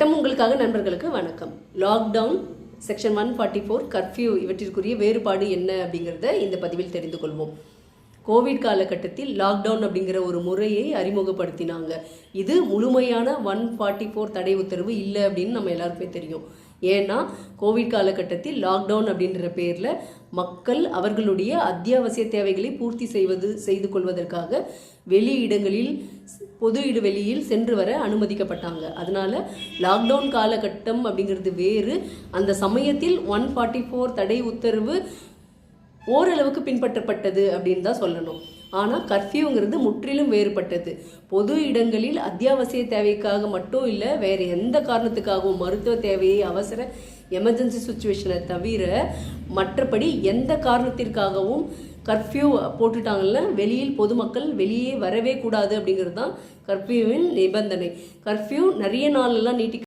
சட்டம் உங்களுக்காக நண்பர்களுக்கு வணக்கம். லாக்டவுன், செக்ஷன் 144, கர்ஃப்யூ இவற்றிற்குரிய வேறுபாடு என்ன அப்படிங்கிறத இந்த பதிவில் தெரிந்து கொள்வோம். கோவிட் காலகட்டத்தில் லாக்டவுன் அப்படிங்கிற ஒரு முறையை அறிமுகப்படுத்தினாங்க. இது முழுமையான 144 தடை உத்தரவு இல்லை அப்படின்னு நம்ம எல்லாருக்குமே தெரியும். ஏன்னா கோவிட் காலகட்டத்தில் லாக்டவுன் அப்படின்ற பேரில் மக்கள் அவர்களுடைய அத்தியாவசிய தேவைகளை பூர்த்தி செய்து கொள்வதற்காக வெளி இடங்களில் பொது வெளியில் சென்று வர அனுமதிக்கப்பட்டாங்க. அதனால லாக்டவுன் காலகட்டம் அப்படிங்கிறது வேறு. அந்த சமயத்தில் 144 தடை உத்தரவு ஓரளவுக்கு பின்பற்றப்பட்டது அப்படின்னு தான் சொல்லணும். ஆனால் கர்ஃப்யூங்கிறது முற்றிலும் வேறுபட்டது. பொது இடங்களில் அத்தியாவசிய தேவைக்காக மட்டும் இல்லை, வேறு எந்த காரணத்துக்காகவும், மருத்துவ தேவையை, அவசர எமர்ஜென்சி சுச்சுவேஷனை தவிர மற்றபடி எந்த காரணத்திற்காகவும் கர்ஃப்யூ போட்டுட்டாங்கன்னா வெளியில் பொதுமக்கள் வெளியே வரவே கூடாது அப்படிங்கிறது தான் கர்ஃப்யூவின் நிபந்தனை. கர்ஃப்யூ நிறைய நாளெல்லாம்